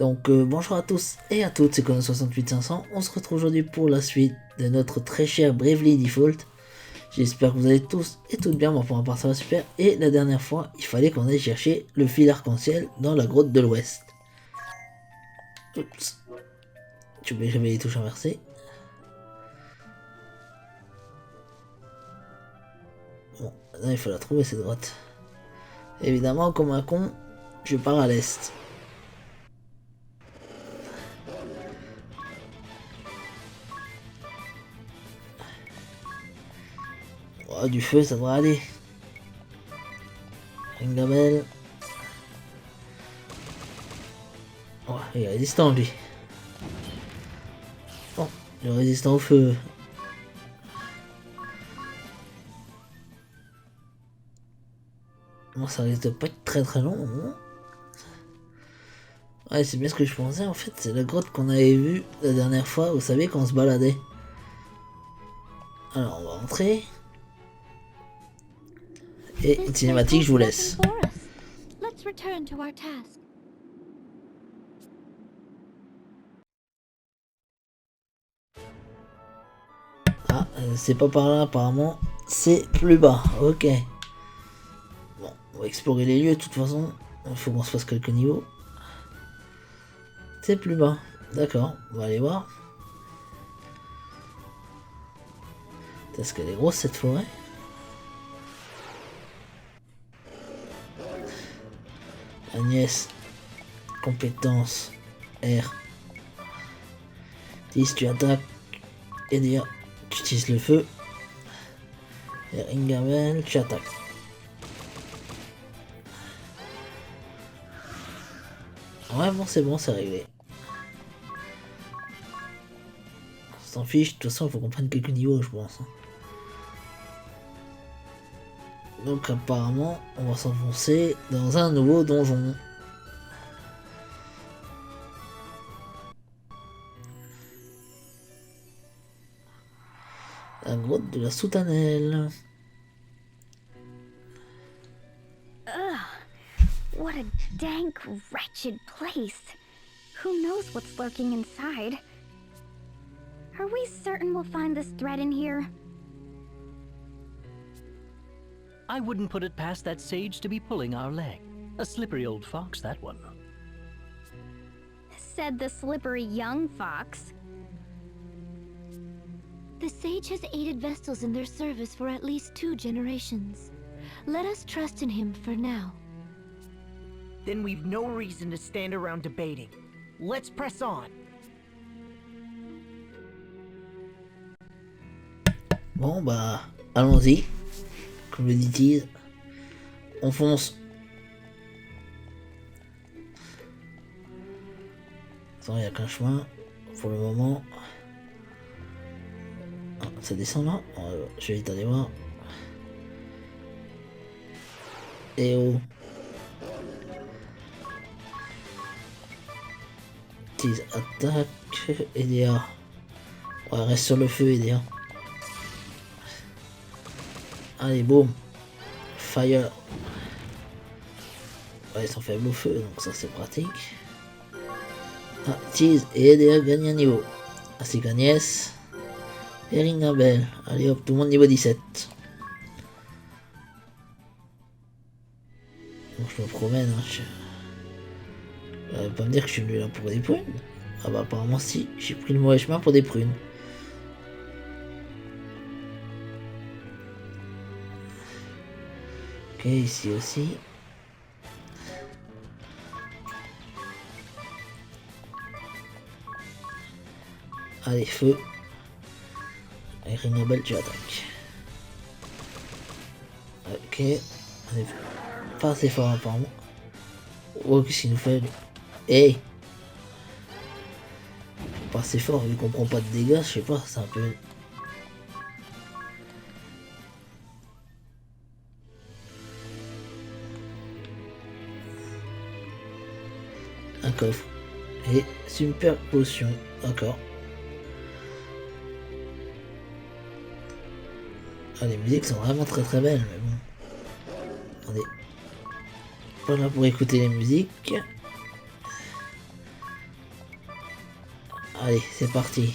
Donc bonjour à tous et à toutes, c'est Conan68500. On se retrouve aujourd'hui pour la suite de notre très cher Bravely Default. J'espère que vous allez tous et toutes bien, moi pour ma part ça va super. Et la dernière fois, il fallait qu'on aille chercher le fil arc-en-ciel dans la grotte de l'ouest. Oups. Tu oublies jamais les touches inversées. Bon, maintenant il faut la trouver cette grotte. Évidemment, comme un con, je pars à l'est. Oh, du feu, ça devrait aller. Ringabel. Oh, il est résistant lui. Oh, il est résistant au feu. Bon, ça risque de pas être très long. Hein. Ouais, c'est bien ce que je pensais en fait. C'est la grotte qu'on avait vue la dernière fois, vous savez, quand on se baladait. Alors, on va entrer. Et une cinématique, je vous laisse. Ah, c'est pas par là apparemment. C'est plus bas, ok. Bon, on va explorer les lieux de toute façon. Il faut qu'on se fasse quelques niveaux. C'est plus bas, d'accord, on va aller voir. Est-ce qu'elle est grosse cette forêt? Agnès, compétence, R. 10, tu attaques. Et dire, tu utilises le feu. Et Ringabel, tu attaques. Ouais, bon, c'est réglé. On s'en fiche, de toute façon, il faut qu'on prenne quelques niveaux, je pense. Donc, apparemment, on va s'enfoncer dans un nouveau donjon. La grotte de la Soutanelle. What a dank, wretched place. Who knows what's lurking inside? Are we certain we'll find this thread in here? I wouldn't put it past that sage to be pulling our leg. A slippery old fox, that one. Said the slippery young fox. The sage has aided Vestals in their service for at least 2 generations. Let us trust in him for now. Then we've no reason to stand around debating. Let's press on. Bon bah, allons-y. Comme le dit-il, on fonce. Attends, il n'y a qu'un chemin pour le moment. Ah, ça descend là. Je vais vite aller voir. Et oh. Attaque, EDA. Ouais, reste sur le feu, EDA. Allez, boum. Fire. Ouais, ils sont faibles au feu, donc ça c'est pratique. Ah, tease et EDA gagne un niveau. Ainsi qu'Agnès. Et Ringabel. Allez hop, tout le monde niveau 17. Donc je me promène, hein. Pas me dire que je suis venu là pour des prunes. Ah bah apparemment si, j'ai pris le mauvais chemin pour des prunes. Ok, ici aussi. Allez, feu. Avec Ringabel, tu attaques. Ok, on est pas assez fort apparemment. Oh, qu'est-ce qu'il nous fait lui? Hey! Pas assez fort vu qu'on prend pas de dégâts, je sais pas, c'est un peu... Un coffre. Et super potion, d'accord. Ah, les musiques sont vraiment très belles, mais bon. On est pas là pour écouter les musiques. Allez, c'est parti.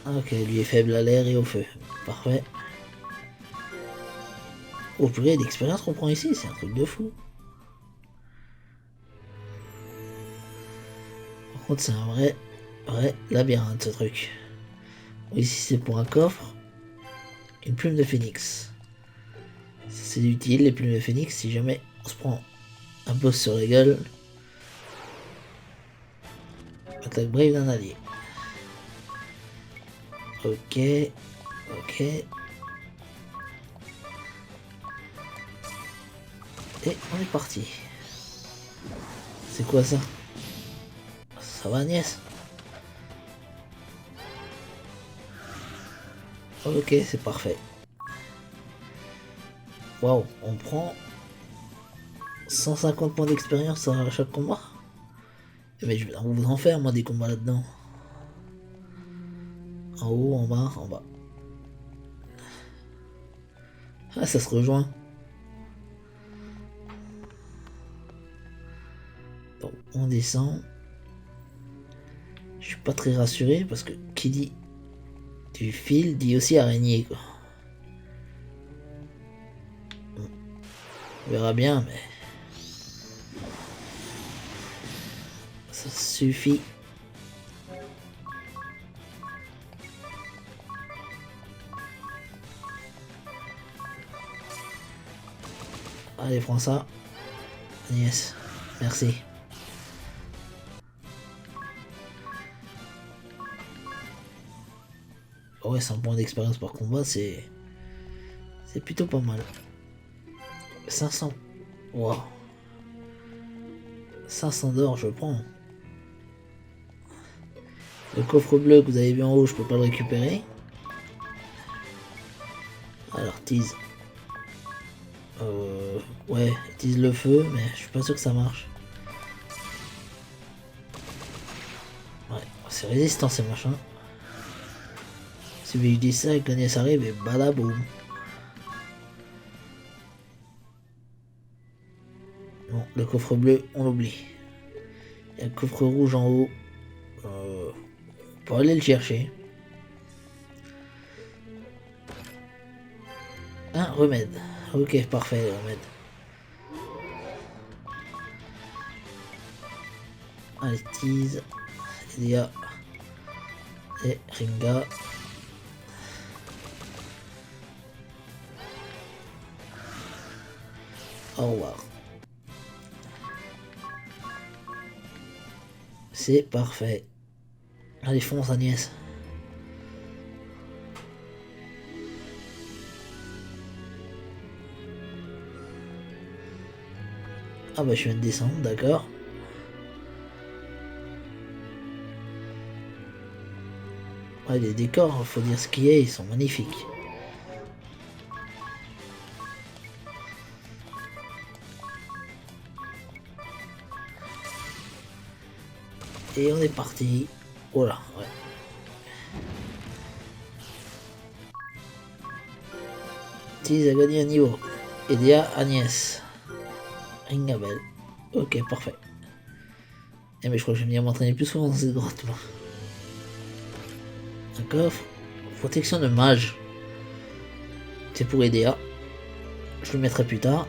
Ok, lui est faible à l'air et au feu. Parfait. Oh purée, d'expérience qu'on prend ici, c'est un truc de fou. Par contre, c'est un vrai labyrinthe ce truc. Ici, c'est pour un coffre. Une plume de phénix. C'est utile, les plumes de phénix, si jamais on se prend un boss sur la gueule. Attaque brave d'un allié. Ok. Ok. Et on est parti. C'est quoi ça? Ça va Agnès? Ok, c'est parfait. Waouh, on prend 150 points d'expérience à chaque combat. Mais je vais vous en faire moi des combats là-dedans. En haut, en bas, en bas. Ah, ça se rejoint. Donc, on descend. Je suis pas très rassuré parce que qui dit du fil dit aussi araignée quoi. On verra bien mais ça suffit. Allez, prends ça. Yes, merci. Ouais, 100 points d'expérience par combat, c'est plutôt pas mal. 500. Waouh. 500 d'or, je prends. Le coffre bleu que vous avez vu en haut, je peux pas le récupérer. Alors, tease. Ouais, tease le feu, mais je suis pas sûr que ça marche. Ouais, c'est résistant ces machins. Si je dis ça, et que Agnès arrive et badaboum. Bon, le coffre bleu, on l'oublie. Il y a le coffre rouge en haut. On peut aller le chercher. Un remède. Ok, parfait, le remède. Allez, tease. Elia. Et Ringa. Au revoir. C'est parfait. Allez, fonce Agnès. Ah bah je viens de descendre, d'accord. Ouais, les décors, faut dire ce qu'il y a, ils sont magnifiques. Et on est parti. Oh là, ouais. Tease a gagné un niveau. Elia, Agnès. Ringabel. Ok, parfait. Eh mais je crois que je vais venir m'entraîner plus souvent dans cette grotte là. Un coffre. Protection de mage. C'est pour Edea. Je le mettrai plus tard.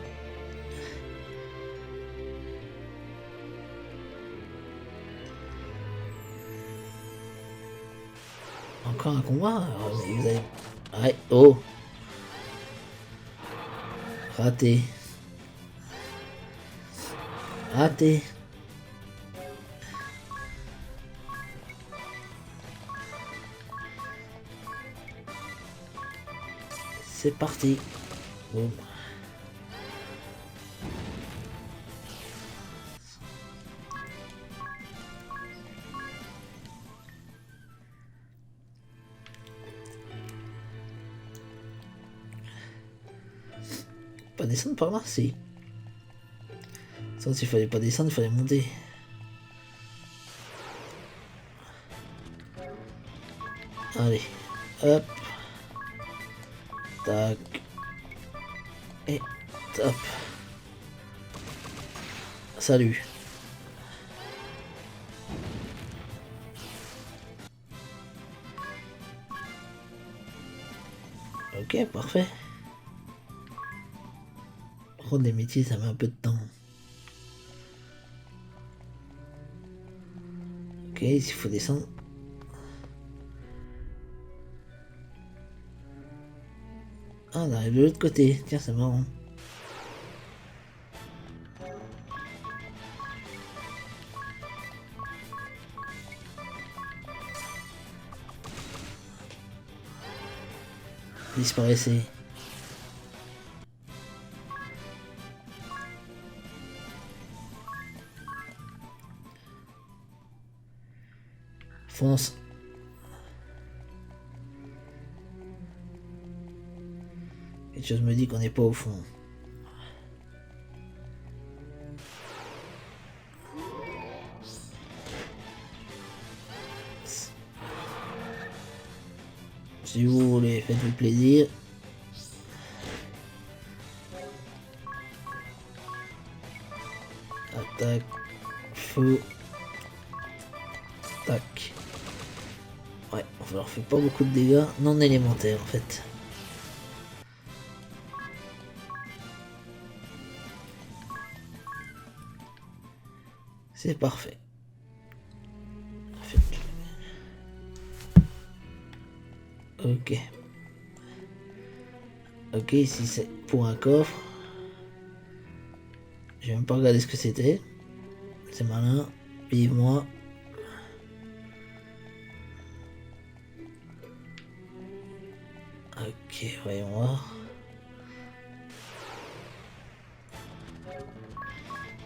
Encore un combat. Vous avez... Ouais, oh. Raté. Raté. C'est parti. Boum. Pas descendre par là, si. Sans s'il fallait pas descendre, il fallait monter. Allez, hop. Tac. Et top. Salut. Ok, parfait. Par contre, les métiers, ça met un peu de temps. Ok, ici, il faut descendre. Ah, on arrive de l'autre côté. Tiens, c'est marrant. Disparaissez. Fonce. Quelque chose me dit qu'on n'est pas au fond. Si vous voulez, faites-vous plaisir. Attaque. Feu. Tac. Ouais, on leur fait pas beaucoup de dégâts non élémentaires en fait. C'est parfait. Ok. Ok, ici c'est pour un coffre. J'ai même pas regardé ce que c'était. C'est malin. Vive-moi. Ok, voyons voir.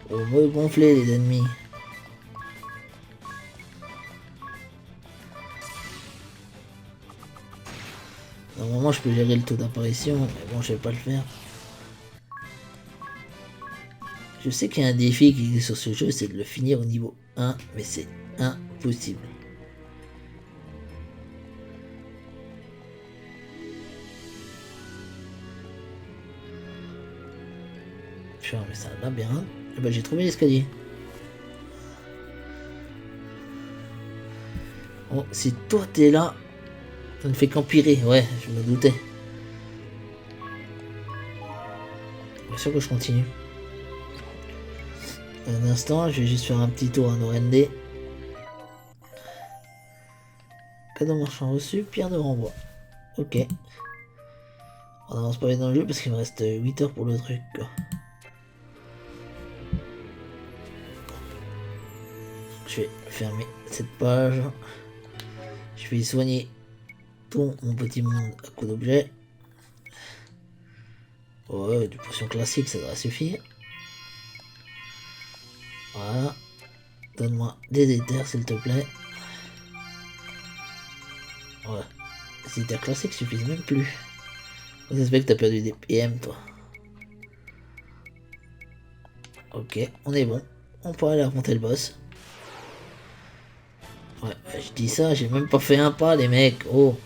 On va gonfler les ennemis. Normalement je peux gérer le taux d'apparition, mais bon je vais pas le faire. Je sais qu'il y a un défi qui est sur ce jeu, c'est de le finir au niveau 1, mais c'est impossible. Putain, mais c'est un labyrinthe. Eh ben, j'ai trouvé l'escalier. Bon, si toi t'es là, ça ne fait qu'empirer. Ouais, je me doutais. Bien sûr que je continue. Un instant, je vais juste faire un petit tour en OND. Cadeau marchand reçu, pierre de renvoi. Ok. On avance pas vite dans le jeu parce qu'il me reste 8 heures pour le truc. Je vais fermer cette page. Je vais soigner tout mon petit monde à coup d'objets. Ouais, des potions classiques, ça devrait suffire. Voilà. Donne-moi des éthers, s'il te plaît. Ouais. Les éthers classiques suffisent même plus. J'espère que t'as perdu des PM, toi. Ok, on est bon. On peut aller affronter le boss. Ouais, je dis ça, j'ai même pas fait un pas, les mecs. Oh.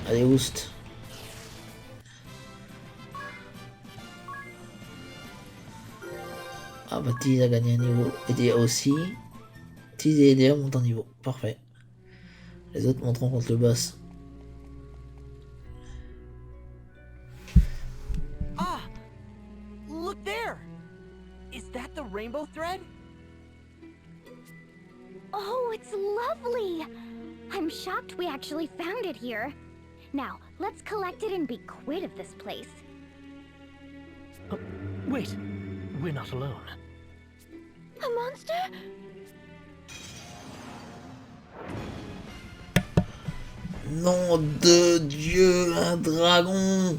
Allez, oust. Ah bah Tiz a gagné un niveau. Et aussi. Tiz et Eder montent en niveau. Parfait. Les autres monteront contre le boss. Ah! Look there! Is that the rainbow thread? Oh, it's lovely! I'm shocked we actually found it here. Now, let's collect it and be quit of this place. Oh, wait, we're not alone. A monster? Nom de Dieu, un dragon!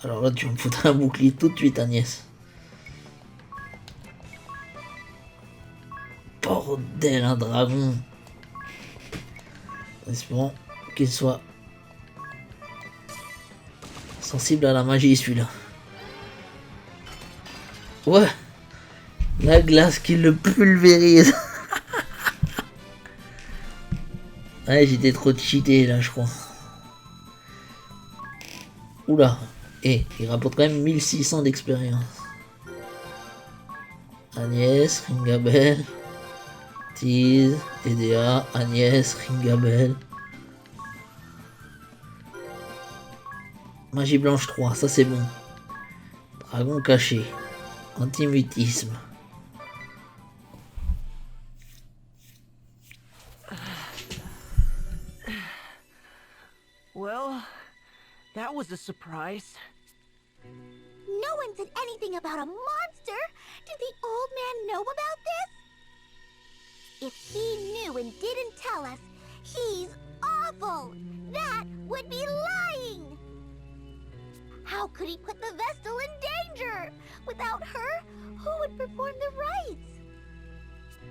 Alors là, tu vas me foutre un bouclier tout de suite, Agnès. Bordel, un dragon! Espérons qu'il soit sensible à la magie, celui-là. Ouais! La glace qui le pulvérise! Ouais, j'étais trop cheaté là, je crois. Oula. Et il rapporte quand même 1600 d'expérience. Agnès, Ringabel, Tease, EDA, Agnès, Ringabel. Magie blanche 3, ça c'est bon. Dragon caché. Antimutisme. Well, that was a surprise. No one said anything about a monster! Did the old man know about this? If he knew and didn't tell us, he's awful! That would be lying! How could he put the Vestal in danger? Without her, who would perform the rites?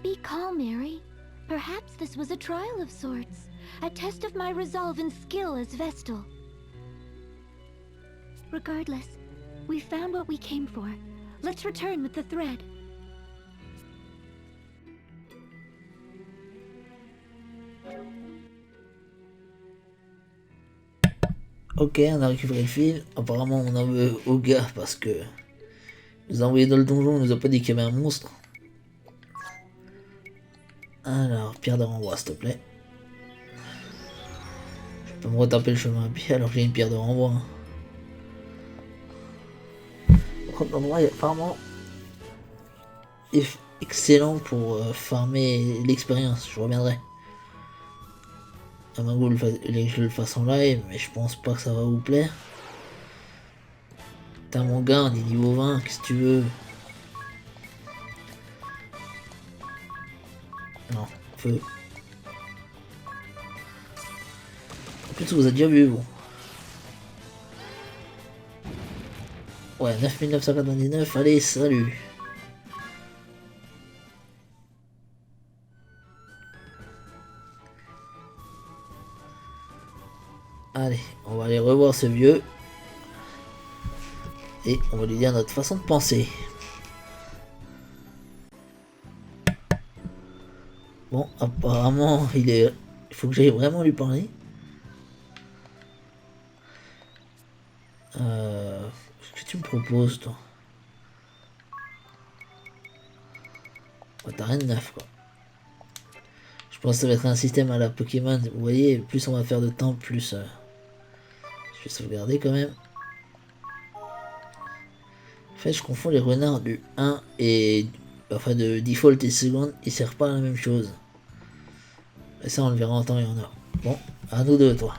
Be calm, Mary. Perhaps this was a trial of sorts. A test of my resolve and skill as Vestal. Regardless, we found what we came for. Let's return with the thread. Ok, on a récupéré le fil. Apparemment, on en veut au gars parce que il nous a envoyé dans le donjon, il nous a pas dit qu'il y avait un monstre. Alors, pierre de renvoi, s'il te plaît. Je peux me retaper le chemin à pied alors que j'ai une pierre de renvoi. Par contre, l'endroit est apparemment excellent pour farmer l'expérience. Je reviendrai. À ma goût, que je le fasse en live, mais je pense pas que ça va vous plaire. Putain, mon gars, on est niveau 20, qu'est-ce que tu veux? Non, feu. En plus, vous avez déjà vu, vous. Ouais, 9999, allez, salut. Allez, on va aller revoir ce vieux. Et on va lui dire notre façon de penser. Bon, apparemment, il faut que j'aille vraiment lui parler. Qu'est-ce que tu me proposes, toi? Ouais, t'as rien de neuf, quoi. Je pense que ça va être un système à la Pokémon. Vous voyez, plus on va faire de temps, plus... Je vais sauvegarder quand même. En fait, je confonds les renards du 1 et... Enfin, de default et seconde, ils servent pas à la même chose. Et ça, on le verra en temps et en heure. Bon, à nous deux, toi.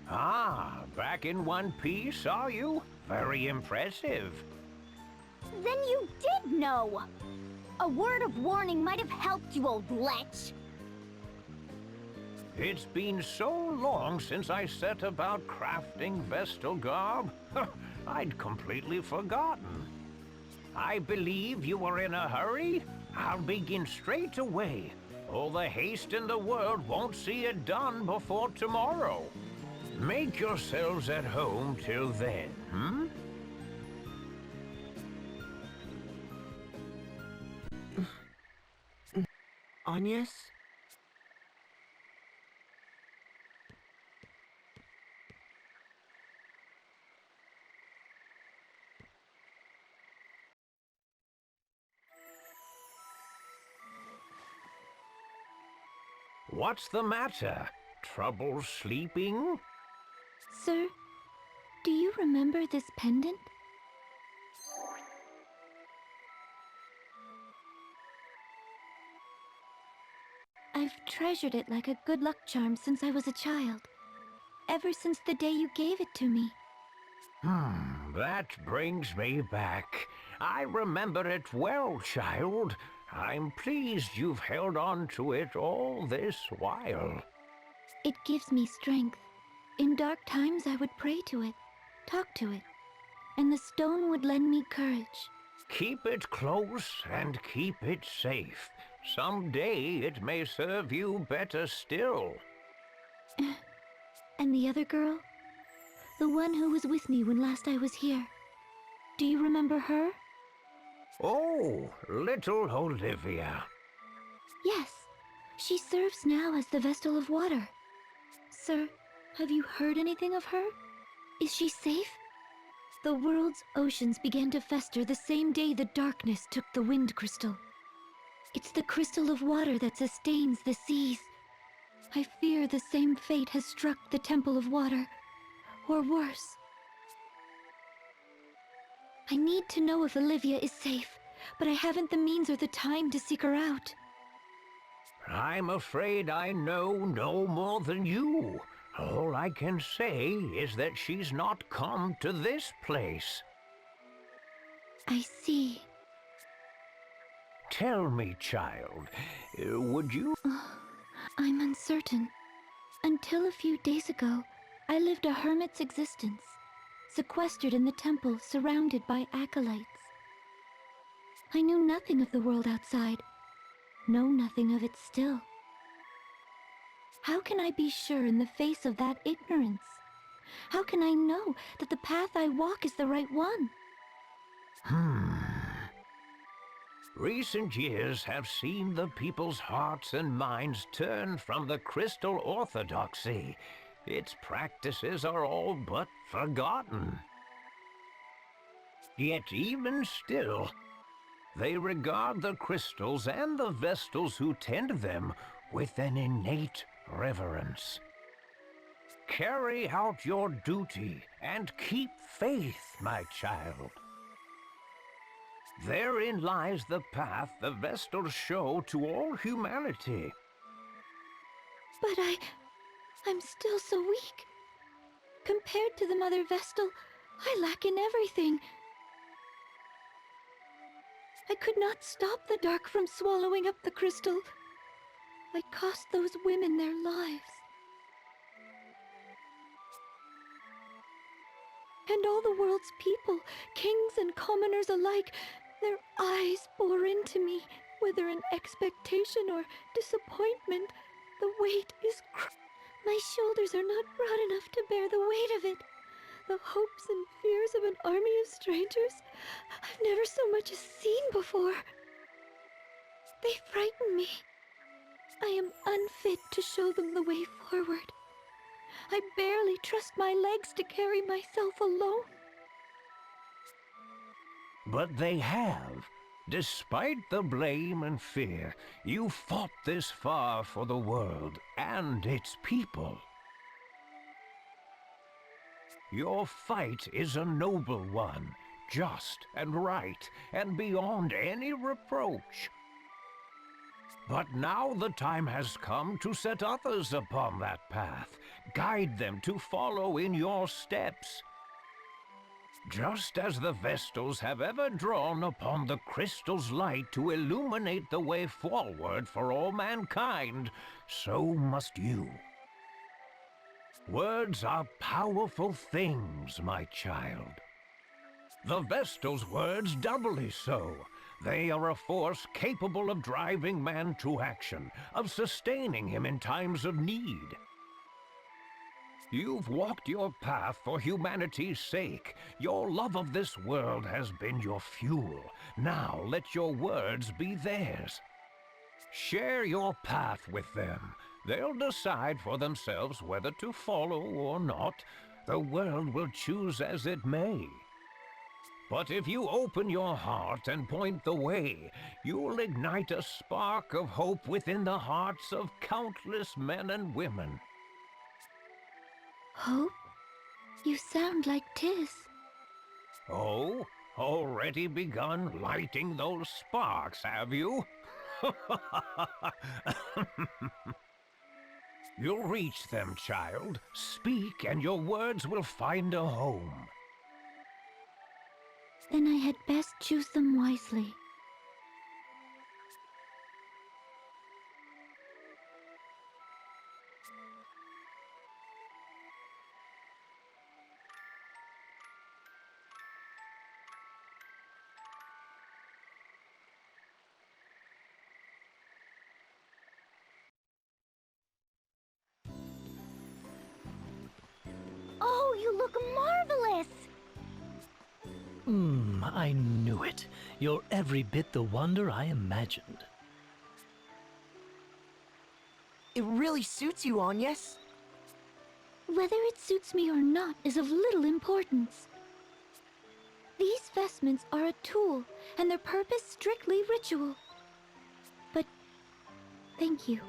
Ah, back in one piece, are you? Very impressive. Then you did know! A word of warning might have helped you, old lech. It's been so long since I set about crafting Vestal garb. I'd completely forgotten. I believe you were in a hurry? I'll begin straight away. All the haste in the world won't see it done before tomorrow. Make yourselves at home till then, hmm? Agnes? What's the matter? Trouble sleeping? Sir, do you remember this pendant? I've treasured it like a good luck charm since I was a child. Ever since the day you gave it to me. That brings me back. I remember it well, child. I'm pleased you've held on to it all this while. It gives me strength. In dark times I would pray to it, talk to it, and the stone would lend me courage. Keep it close and keep it safe. Someday it may serve you better still. And the other girl? The one who was with me when last I was here. Do you remember her? Oh, little Olivia. Yes, she serves now as the Vestal of Water. Sir, Have you heard anything of her? Is she safe? The world's oceans began to fester the same day the darkness took the wind crystal. It's the crystal of water that sustains the seas. I fear the same fate has struck the Temple of Water, or worse. I need to know if Olivia is safe, but I haven't the means or the time to seek her out. I'm afraid I know no more than you. All I can say is that she's not come to this place. I see. Tell me, child, would you... I'm uncertain. Until a few days ago, I lived a hermit's existence, sequestered in the temple, surrounded by acolytes. I knew nothing of the world outside, know nothing of it still. How can I be sure in the face of that ignorance? How can I know that the path I walk is the right one? Recent years have seen the people's hearts and minds turn from the crystal orthodoxy. Its practices are all but forgotten. Yet even still, they regard the crystals and the Vestals who tend them with an innate reverence. Carry out your duty and keep faith, my child. Therein lies the path the Vestals show to all humanity. But I'm still so weak. Compared to the Mother Vestal, I lack in everything. I could not stop the dark from swallowing up the crystal. I cost those women their lives. And all the world's people, kings and commoners alike, their eyes bore into me, whether in expectation or disappointment. The weight is my shoulders are not broad enough to bear the weight of it. The hopes and fears of an army of strangers I've never so much as seen before. They frighten me. I am unfit to show them the way forward. I barely trust my legs to carry myself alone. But they have. Despite the blame and fear, you fought this far for the world and its people. Your fight is a noble one, just and right, and beyond any reproach. But now the time has come to set others upon that path, guide them to follow in your steps. Just as the Vestals have ever drawn upon the crystal's light to illuminate the way forward for all mankind, so must you. Words are powerful things, my child. The Vestal's words doubly so. They are a force capable of driving man to action, of sustaining him in times of need. You've walked your path for humanity's sake. Your love of this world has been your fuel. Now let your words be theirs. Share your path with them. They'll decide for themselves whether to follow or not. The world will choose as it may. But if you open your heart and point the way, you'll ignite a spark of hope within the hearts of countless men and women. Hope? You sound like Tis. Oh, already begun lighting those sparks, have you? You'll reach them, child. Speak, and your words will find a home. Then I had best choose them wisely. Oh, you look marvelous! I knew it. You're every bit the wonder I imagined. It really suits you, Agnes. Whether it suits me or not is of little importance. These vestments are a tool, and their purpose strictly ritual. But thank you.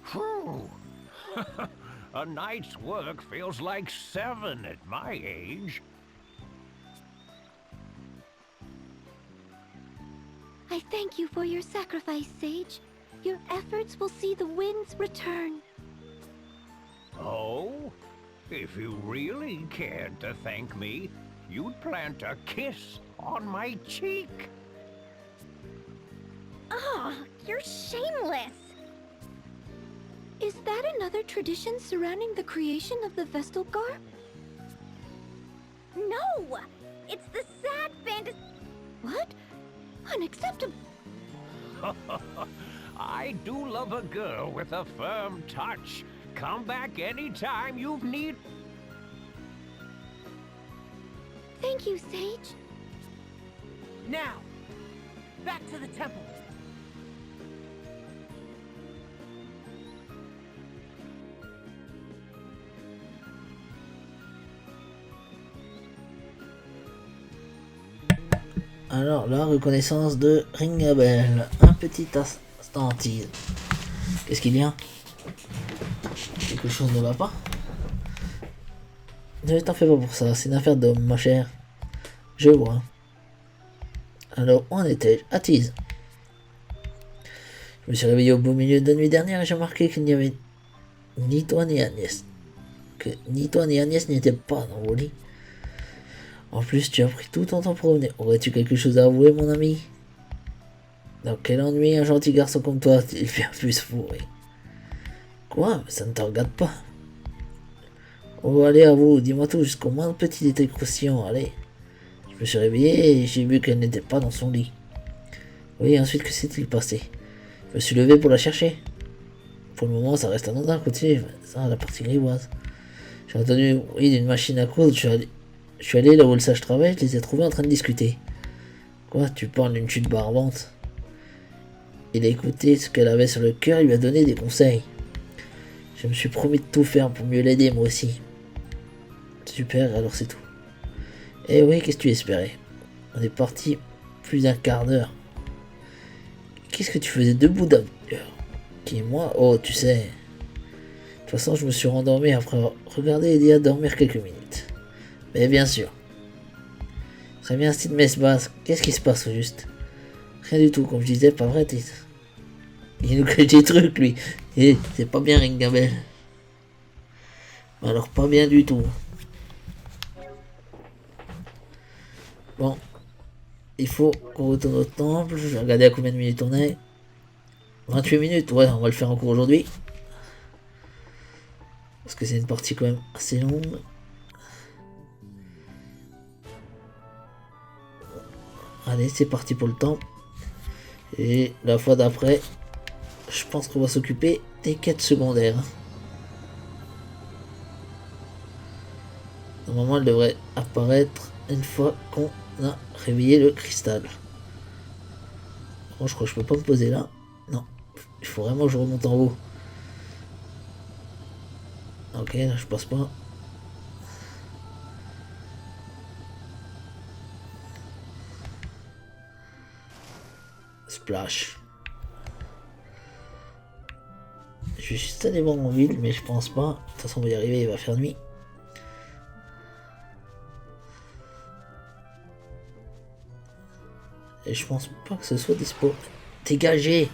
Phew. A night's work feels like 7 at my age. I thank you for your sacrifice, Sage. Your efforts will see the winds return. Oh? If you really cared to thank me, you'd plant a kiss on my cheek. Oh, you're shameless. Is that another tradition surrounding the creation of the Vestal Garb? No! It's the sad fantasy. What? Unacceptable. I do love a girl with a firm touch. Come back anytime you need. Thank you, Sage. Now, back to the temple. Alors, la reconnaissance de Ringabel. Un petit instant tease. Qu'est-ce qu'il y a? Quelque chose ne va pas? Ne t'en fais pas pour ça, c'est une affaire d'homme, ma chère. Je vois. Alors, où en étais-je? À tease. Je me suis réveillé au beau milieu de la nuit dernière et j'ai remarqué qu'il n'y avait ni toi ni Agnès. Que ni toi ni Agnès n'étaient pas dans vos lits. En plus, tu as pris tout ton temps pour revenir. Aurais-tu quelque chose à avouer, mon ami? Dans quel ennui un gentil garçon comme toi il vient plus se fourrer. Quoi? Ça ne te regarde pas. Oh, allez, avoue, dis-moi tout, jusqu'au moins petit détail croustillant, allez. Je me suis réveillé et j'ai vu qu'elle n'était pas dans son lit. Oui, ensuite, que s'est-il passé? Je me suis levé pour la chercher. Pour le moment, ça reste anodin, continue. Ça, la partie grivoise. J'ai entendu le bruit d'une machine à coudre, je suis allé là où le sage travaille, je les ai trouvés en train de discuter. Quoi, tu parles d'une chute barbante? Il a écouté ce qu'elle avait sur le cœur et lui a donné des conseils. Je me suis promis de tout faire pour mieux l'aider, moi aussi. Super, alors c'est tout. Eh oui, qu'est-ce que tu espérais? On est parti plus d'un quart d'heure. Qu'est-ce que tu faisais debout d'ailleurs? Qui, moi? Oh, tu sais. De toute façon, je me suis rendormi après avoir regardé et dit à dormir quelques minutes. Mais bien sûr. Très bien, style messe basse. Qu'est-ce qui se passe au juste? Rien du tout, comme je disais, pas vrai, Tis. Il nous cache des trucs, lui. Et c'est pas bien, Ringabel. Alors, pas bien du tout. Bon. Il faut qu'on retourne au temple. Je vais regarder à combien de minutes on est. 28 minutes, ouais, on va le faire encore aujourd'hui. Parce que c'est une partie quand même assez longue. Allez, c'est parti pour le temple. Et la fois d'après, je pense qu'on va s'occuper des quêtes secondaires. Normalement, elle devrait apparaître une fois qu'on a réveillé le cristal. Bon, je crois que je peux pas me poser là. Non, il faut vraiment que je remonte en haut. Ok, là je passe pas. Splash. Je suis juste allé voir mon ville, mais je pense pas. De toute façon, on va y arriver, il va faire nuit. Et je pense pas que ce soit dispo. Dégagez!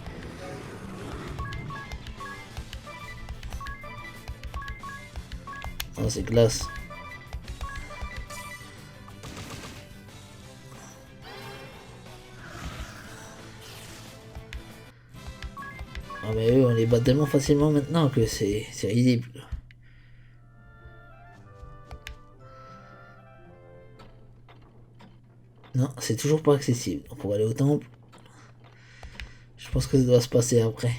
Ah, c'est glace. Ah mais eux on les bat tellement facilement maintenant que c'est risible. Non, c'est toujours pas accessible. Donc pour aller au temple, je pense que ça doit se passer après.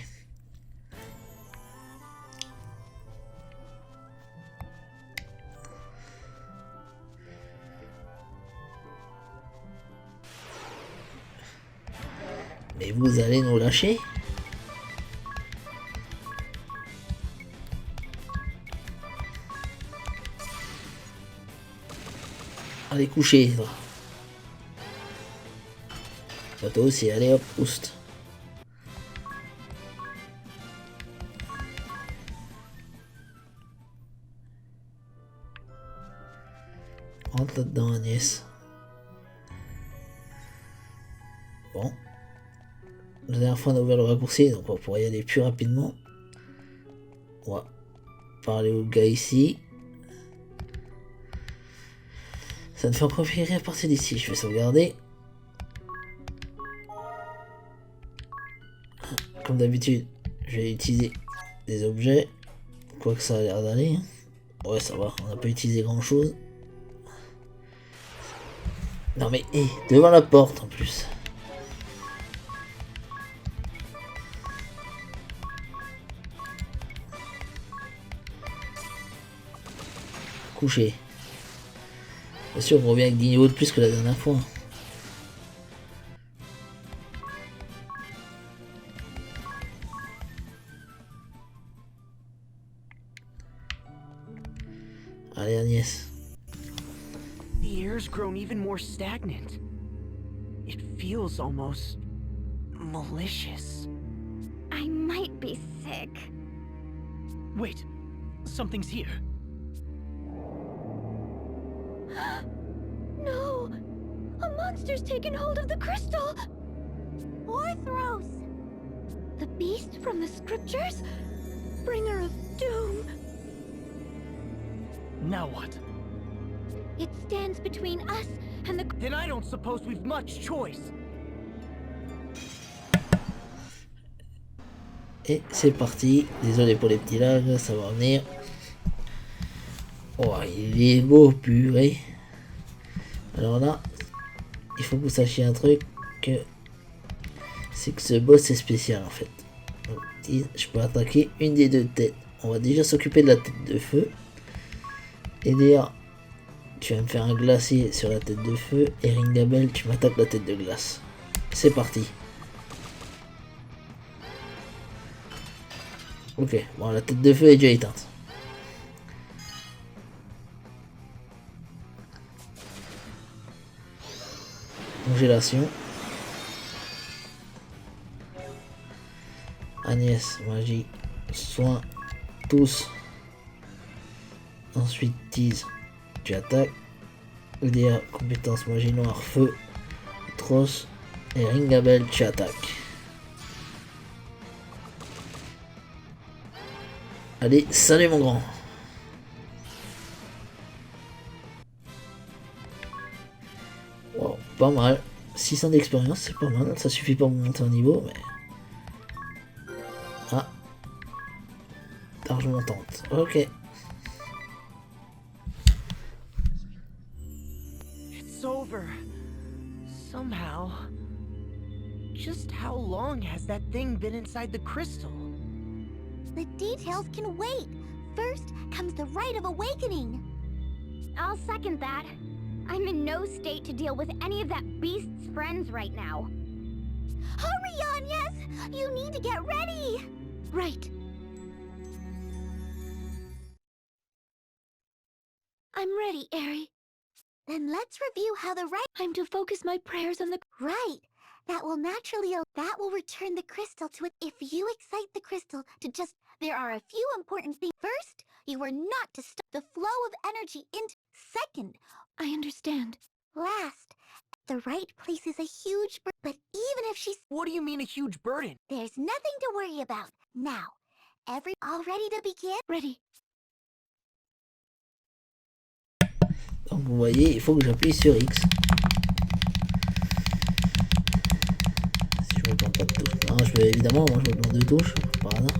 Mais vous allez nous lâcher? Allez, coucher, toi. Toi aussi, allez hop, oust. Rentre là-dedans, Agnès. Bon. La dernière fois, on a ouvert le raccourci, donc on va pouvoir y aller plus rapidement. On va parler au gars ici. Ça ne fait encore virer à partir d'ici. Je vais sauvegarder. Comme d'habitude, je vais utiliser des objets. Quoique ça a l'air d'aller. Ouais, ça va. On n'a pas utilisé grand chose. Non mais, hé, devant la porte en plus. Couché. Bien sûr, on revient avec 10 niveaux de plus que la dernière fois. Allez, Agnès. The air's grown even more stagnant. It feels almost malicious. I might be sick. Wait, something's here. No! A monster's taken hold of the crystal! Orthros! The beast from the scriptures? Bringer of doom! Now what? It stands between us and the... Then I don't suppose we've much choice. Et c'est parti. Désolé pour les petits lags, ça va venir. Oh, il est beau, purée. Alors là, il faut que vous sachiez un truc, c'est que ce boss est spécial en fait. Donc, je peux attaquer une des deux têtes. On va déjà s'occuper de la tête de feu. Et d'ailleurs, tu vas me faire un glacier sur la tête de feu. Et Ringabel, tu m'attaques la tête de glace. C'est parti. Ok, bon, la tête de feu est déjà éteinte. Congélation. Agnès, magie, soin, tous. Ensuite, tease, tu attaques. Udea, compétence magie noire, feu, Tross. Et Ringabel, tu attaques. Allez, salut mon grand. Wow, pas mal. 600 d'expérience, c'est pas mal. Ça suffit pas pour monter en niveau, mais... Ah. Targe montante. Ok. It's over. Somehow. Just how long has that thing been inside the crystal? The details can wait. First comes the rite of awakening. I'll second that. I'm in no state to deal with any of that beast's friends right now. Hurry on, yes! You need to get ready! Right. I'm ready, Aerie. Then let's review how the rite... I'm to focus my prayers on the... Right! That will naturally... That will return the crystal to it if you excite the crystal to just... There are a few important things. First, you are not to stop the flow of energy into... Second, I understand. last, the right places a huge... But even if she's... What do you mean a huge burden? There's nothing to worry about. Now, all ready to begin? Ready. Donc vous voyez, il faut que j'appuie sur X. Si je me plante pas de touche. Non, évidemment, moi je me plante de touches, par hasard.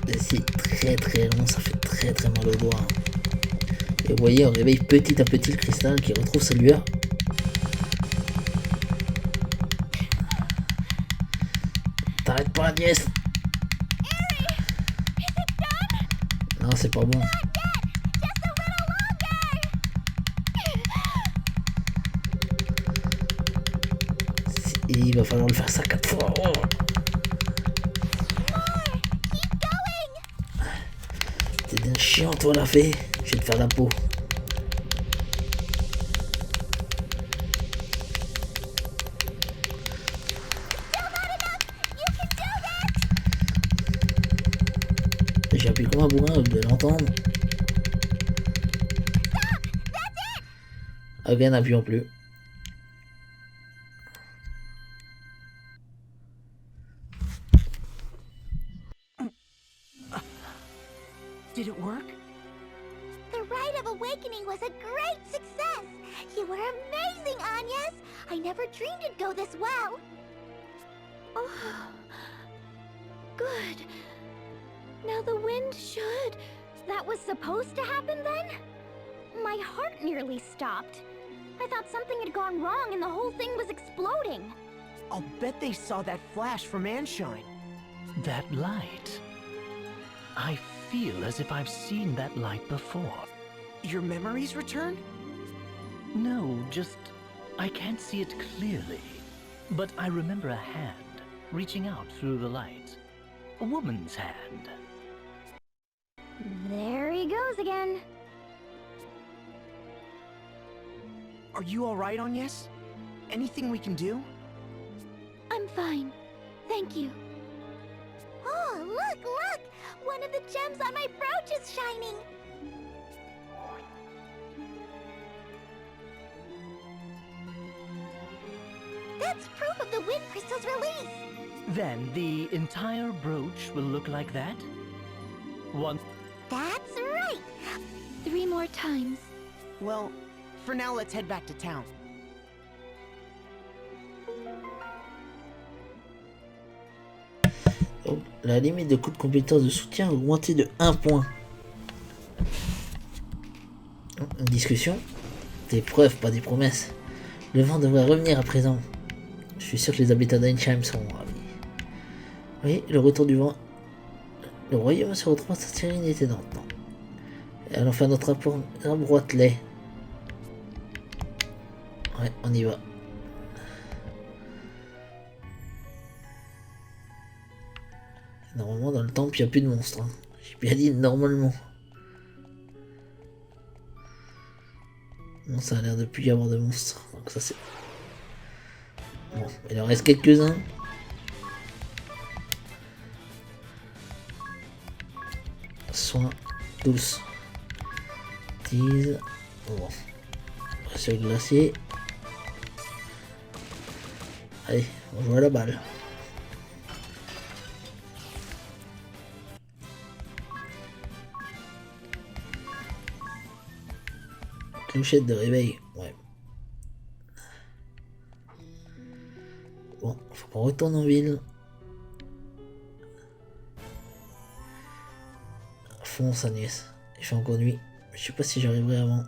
Et c'est très très long, ça fait très très mal au doigt. Et vous voyez, on réveille petit à petit le cristal qui retrouve sa lueur. T'arrêtes pas, Agnès. Non, c'est pas bon. Et il va falloir le faire ça 4 fois. Oh. T'es bien chiant, toi, la fée. Je vais te faire la peau. comme un bourrin, vous devez l'entendre. Ok, n'appuyons plus. Did it work? The Rite of Awakening was a great success! You were amazing, Agnes! I never dreamed it'd go this well! Oh, good. Now the wind should. That was supposed to happen then? My heart nearly stopped. I thought something had gone wrong and the whole thing was exploding. I'll bet they saw that flash from Anshine. That light. I feel as if I've seen that light before. Your memories return? No, just I can't see it clearly. But I remember a hand reaching out through the light. A woman's hand. There he goes again. Are you alright, Agnes? Anything we can do? I'm fine. Thank you. Oh, look, look! One of the gems on my brooch is shining! That's proof of the wind crystal's release! Then the entire brooch will look like that? One. That's right! 3 more times. Well, for now, let's head back to town. Donc, la limite de coût de compétence de soutien a augmenté de 1 point. Une discussion. Des preuves, pas des promesses. Le vent devrait revenir à présent. Je suis sûr que les habitants d'Einsheim seront ravis. Oui, le retour du vent. Le royaume se retrouve à sa sérénité dans le temps. Et allons faire notre rapport à Broitelet. Ouais, on y va. Normalement, dans le temple, il n'y a plus de monstres. Hein. J'ai bien dit normalement. Non, ça a l'air de plus y avoir de monstres. Donc ça c'est... Bon, il en reste quelques-uns. Soin, douce. Tease. Bon. Sur le glacier. Allez, on joue à la balle. Clochette de réveil, ouais. Bon, faut qu'on retourne en ville. Fonce Agnès. Il fait encore nuit. Je sais pas si j'arriverai avant.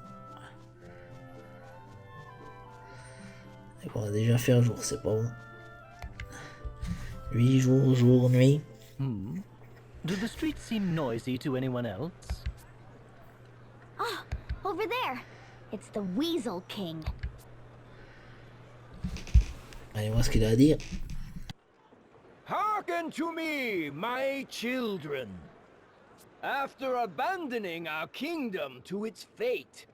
Et on a déjà fait un jour, c'est pas bon. 8 jours, jour, nuit. Do the streets seem noisy to anyone else? Ah, over there! It's the Weasel King. Allez voir ce qu'il a à dire. Hearken to me, my children. After abandoning our kingdom to its fate,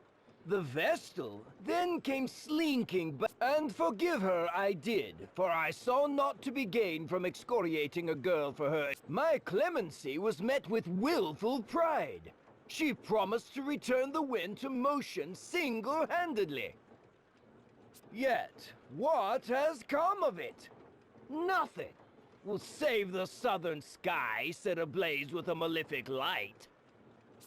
the Vestal then came slinking back. And forgive her I did, for I saw naught to be gained from excoriating a girl for her. My clemency was met with willful pride. She promised to return the wind to motion single-handedly. Yet, what has come of it? Nothing. Will save the southern sky set ablaze with a malefic light.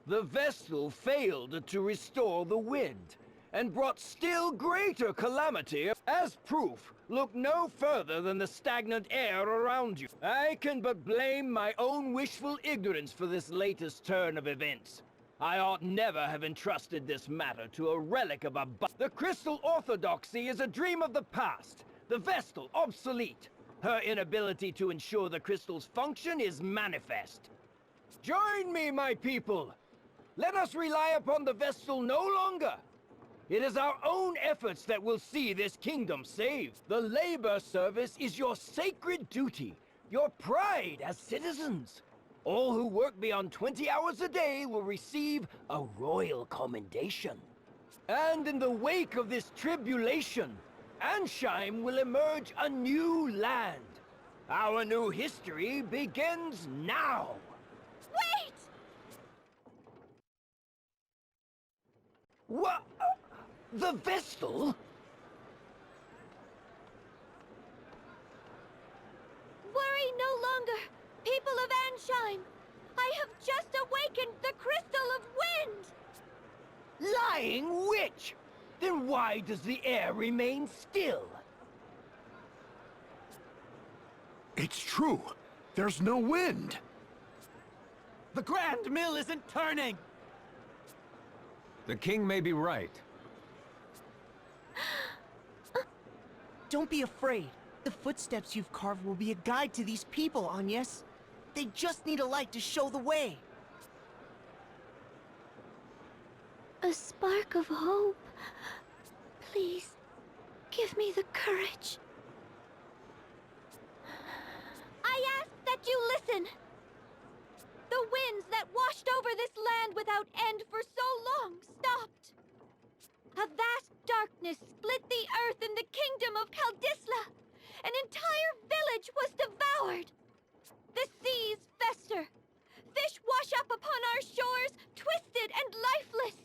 The Vestal failed to restore the wind, and brought still greater calamity. As proof, look no further than the stagnant air around you. I can but blame my own wishful ignorance for this latest turn of events. I ought never have entrusted this matter to a relic of the Crystal Orthodoxy is a dream of the past, the Vestal obsolete. Her inability to ensure the crystal's function is manifest. Join me, my people! Let us rely upon the Vestal no longer! It is our own efforts that will see this kingdom saved. The labor service is your sacred duty, your pride as citizens. All who work beyond 20 hours a day will receive a royal commendation. And in the wake of this tribulation, Ansheim will emerge a new land. Our new history begins now. Wait! What? The Vestal? Worry no longer, people of Ansheim. I have just awakened the Crystal of Wind! Lying witch! Then why does the air remain still? It's true. There's no wind. The Grand Mill isn't turning! The king may be right. Don't be afraid. The footsteps you've carved will be a guide to these people, Agnes. They just need a light to show the way. A spark of hope. Please, give me the courage. I ask that you listen. The winds that washed over this land without end for so long stopped. A vast darkness split the earth in the kingdom of Kaldisla. An entire village was devoured. The seas fester. Fish wash up upon our shores, twisted and lifeless.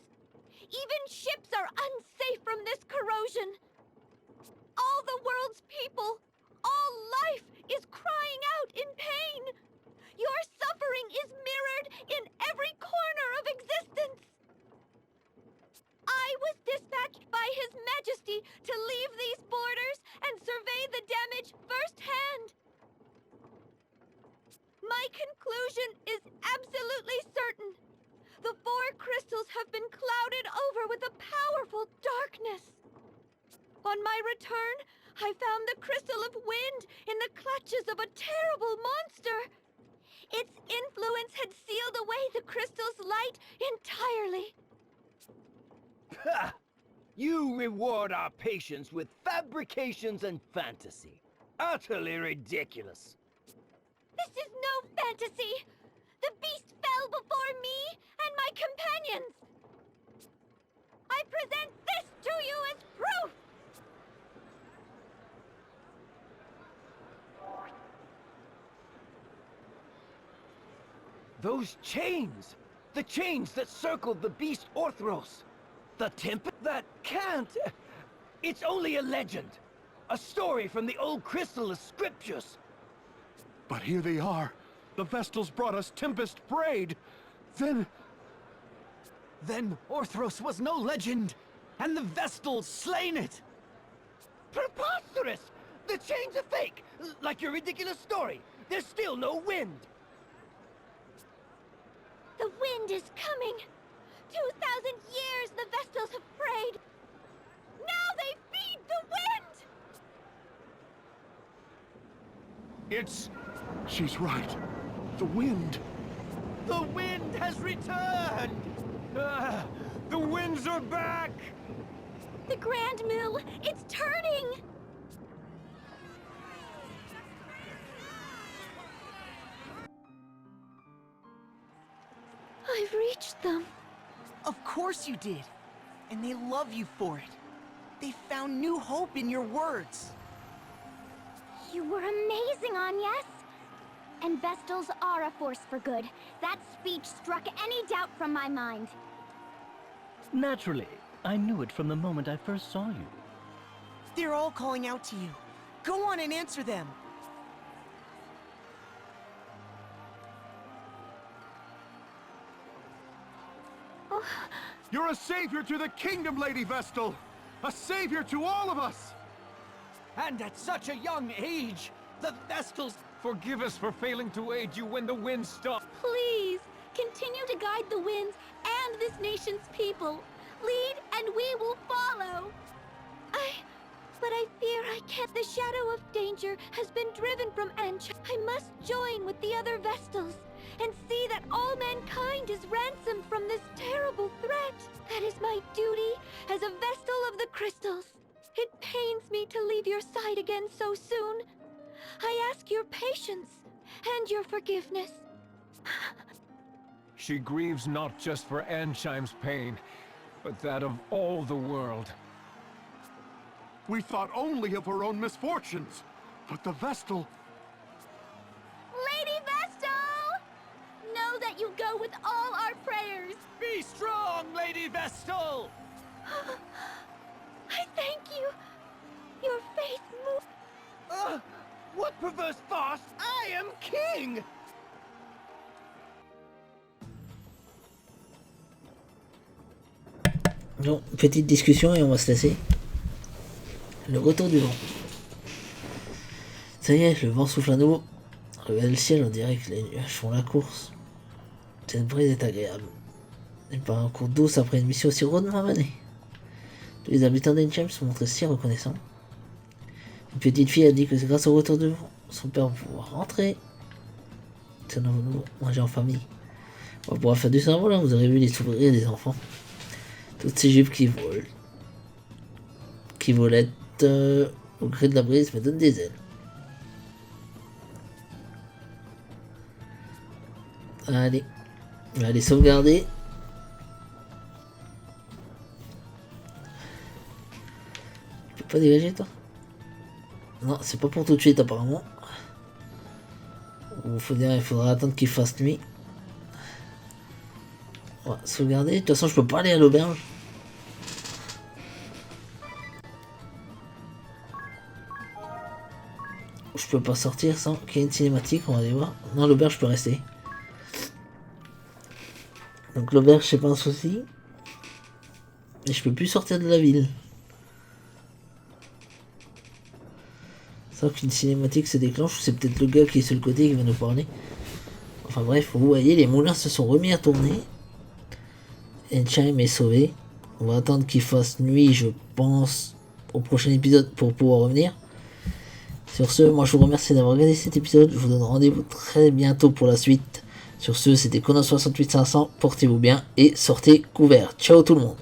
Even ships are unsafe from this corrosion. All the world's people, all life is crying out in pain. Your suffering is mirrored in every corner of existence. I was dispatched by His Majesty to leave these borders and survey the damage firsthand. My conclusion is absolutely certain. The four crystals have been clouded over with a powerful darkness. On my return, I found the Crystal of Wind in the clutches of a terrible monster. Its influence had sealed away the crystal's light entirely. Ha! You reward our patience with fabrications and fantasy. Utterly ridiculous. This is no fantasy! The beast fell before me and my companions! I present this to you as proof! Those chains! The chains that circled the beast Orthros! The tempest that can't... It's only a legend. A story from the old Crystalist scriptures. But here they are. The Vestals brought us Tempest Braid. Then Orthros was no legend, and the Vestals slain it! Preposterous! The chains are fake! Like your ridiculous story! There's still no wind! The wind is coming! 2,000 years the Vestals have prayed! Now they feed the wind! She's right. The wind. The wind has returned! The winds are back! The Grand Mill, it's turning! I've reached them. Of course you did. And they love you for it. They found new hope in your words. You were amazing, Agnes. And Vestals are a force for good. That speech struck any doubt from my mind. Naturally. I knew it from the moment I first saw you. They're all calling out to you. Go on and answer them. You're a savior to the kingdom, Lady Vestal. A savior to all of us. And at such a young age, the Vestals... Forgive us for failing to aid you when the wind stopped. Please, continue to guide the winds and this nation's people. Lead and we will follow. But I fear I can't. The shadow of danger has been driven from Anch. I must join with the other Vestals and see that all mankind is ransomed from this terrible threat. That is my duty as a Vestal of the Crystals. It pains me to leave your side again so soon. I ask your patience and your forgiveness. She grieves not just for Ansheim's pain, but that of all the world. We thought only of her own misfortunes. But the Vestal... Lady Vestal! Know that you go with all our prayers. Be strong, Lady Vestal! I thank you. Your face moved. What perverse farce? I am king! Non, petite discussion et on va se laisser. Le retour du vent. Ça y est, le vent souffle à nouveau. Regardez le ciel, on dirait que les nuages font la course. Cette brise est agréable. Et par un cours douce après une mission aussi rondement menée. Tous les habitants d'Enchem se montrent si reconnaissants. Une petite fille a dit que c'est grâce au retour du vent, son père va pouvoir rentrer. C'est nouveau, manger en famille. On va pouvoir faire du cerveau là, vous aurez vu les sourires des enfants. Toutes ces jupes qui volent. Qui volettent au gré de la brise me donnent des ailes. Allez, on va aller sauvegarder. Tu peux pas dégager toi? Non, c'est pas pour tout de suite apparemment. Il faudra attendre qu'il fasse nuit. On va sauvegarder. De toute façon, je peux pas aller à l'auberge. Je peux pas sortir sans qu'il y ait une cinématique. On va aller voir. Non, l'auberge, je peux rester. Donc l'auberge, c'est pas un souci. Mais je peux plus sortir de la ville. Sans qu'une cinématique se déclenche, c'est peut-être le gars qui est sur le côté qui va nous parler. Enfin bref, vous voyez, les moulins se sont remis à tourner. Enchem est sauvé. On va attendre qu'il fasse nuit, je pense, au prochain épisode pour pouvoir revenir. Sur ce, moi je vous remercie d'avoir regardé cet épisode. Je vous donne rendez-vous très bientôt pour la suite. Sur ce, c'était Conan 68500. Portez-vous bien et sortez couverts. Ciao tout le monde.